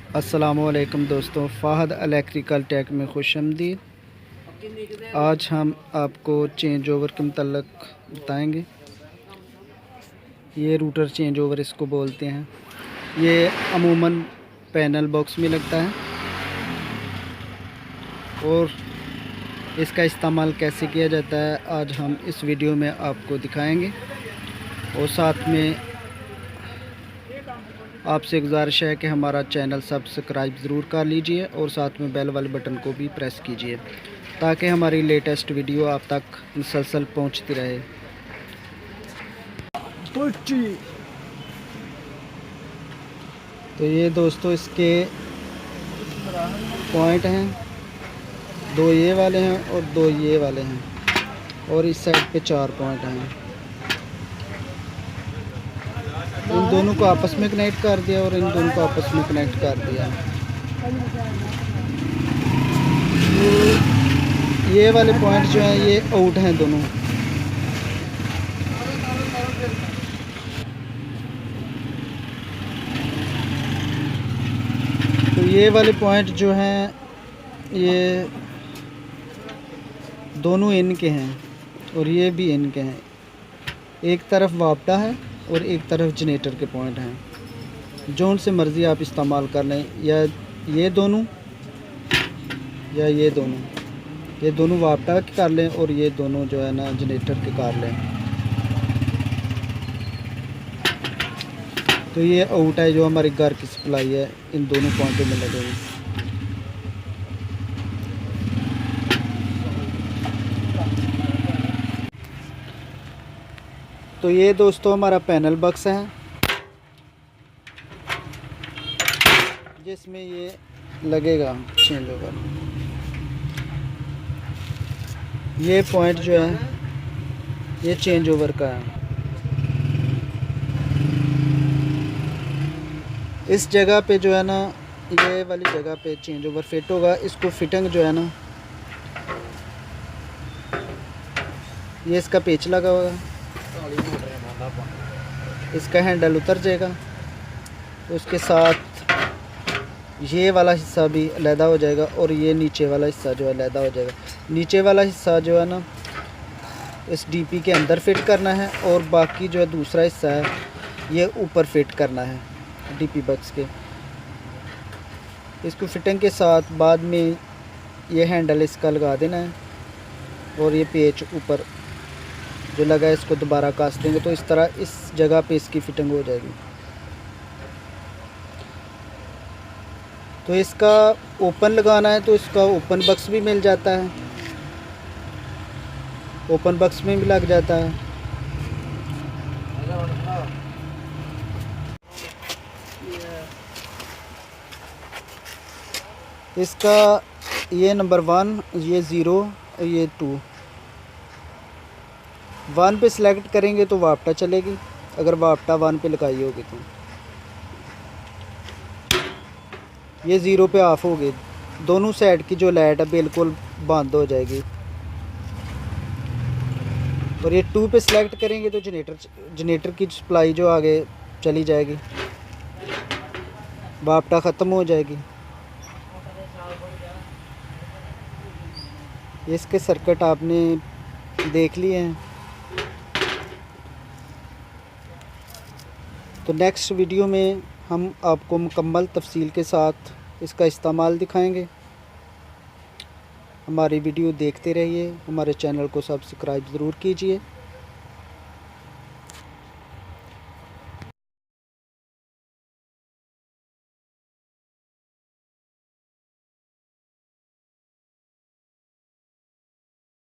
अस्सलामुअलैकुम दोस्तों, Fahd electrical take में खुशामदीद। आज हम आपको चेंज ओवर के मतलब बताएंगे। ये रूटर चेंज ओवर इसको बोलते हैं। ये अमूमन पैनल बॉक्स में लगता है और इसका इस्तेमाल कैसे किया जाता है आज हम इस वीडियो में आपको दिखाएंगे। और साथ में आपसे गुजारिश है कि हमारा चैनल सब्सक्राइब ज़रूर कर लीजिए और साथ में बेल वाले बटन को भी प्रेस कीजिए ताकि हमारी लेटेस्ट वीडियो आप तक मुसलसल पहुंचती रहे। तो ये दोस्तों इसके पॉइंट हैं, दो ये वाले हैं और दो ये वाले हैं और इस साइड पे 4 पॉइंट हैं। इन दोनों को आपस में कनेक्ट कर दिया और इन दोनों को आपस में कनेक्ट कर दिया। तो ये वाले पॉइंट जो हैं ये आउट हैं दोनों। तो ये वाले पॉइंट जो हैं ये दोनों इन के हैं और ये भी इन के हैं। एक तरफ वापटा है और एक तरफ जनरेटर के पॉइंट हैं। जो उनसे मर्ज़ी आप इस्तेमाल कर लें, या ये दोनों या ये दोनों वापटा के कर लें और ये दोनों जो है ना जनरेटर के कर लें। तो ये आउट है जो हमारे घर की सप्लाई है, इन दोनों पॉइंटों में लगेगी। तो ये दोस्तों हमारा पैनल बॉक्स है जिसमें ये लगेगा चेंज ओवर। ये पॉइंट जो है ये चेंज ओवर का है। इस जगह पे जो है ना, ये वाली जगह पे चेंज ओवर फिट होगा। इसको फिटिंग जो है ना, ये इसका पेच लगा होगा, इसका हैंडल उतर जाएगा। तो उसके साथ ये वाला हिस्सा भी अलहदा हो जाएगा और ये नीचे वाला हिस्सा जो है अलहदा हो जाएगा। नीचे वाला हिस्सा जो है ना इस डीपी के अंदर फिट करना है और बाकी जो है दूसरा हिस्सा है ये ऊपर फिट करना है डीपी बॉक्स के। इसको फिटिंग के साथ बाद में ये हैंडल इसका लगा देना है और ये पेच ऊपर जो लगा है इसको दोबारा कास्ट देंगे। तो इस तरह इस जगह पे इसकी फिटिंग हो जाएगी। तो इसका ओपन लगाना है तो इसका ओपन बॉक्स भी मिल जाता है, ओपन बॉक्स में भी लग जाता है। इसका ये नंबर 1, ये 0, ये 2। 1 पे सिलेक्ट करेंगे तो वापटा चलेगी, अगर वापटा 1 पे लगाई होगी तो। ये 0 पे ऑफ होगी, दोनों साइड की जो लाइट है बिल्कुल बंद हो जाएगी। और ये 2 पे सिलेक्ट करेंगे तो जनरेटर की सप्लाई जो आगे चली जाएगी, वापटा ख़त्म हो जाएगी। इसके सर्किट आपने देख लिए हैं। तो नेक्स्ट वीडियो में हम आपको मुकम्मल तफसील के साथ इसका इस्तेमाल दिखाएंगे। हमारी वीडियो देखते रहिए, हमारे चैनल को सब्सक्राइब ज़रूर कीजिए।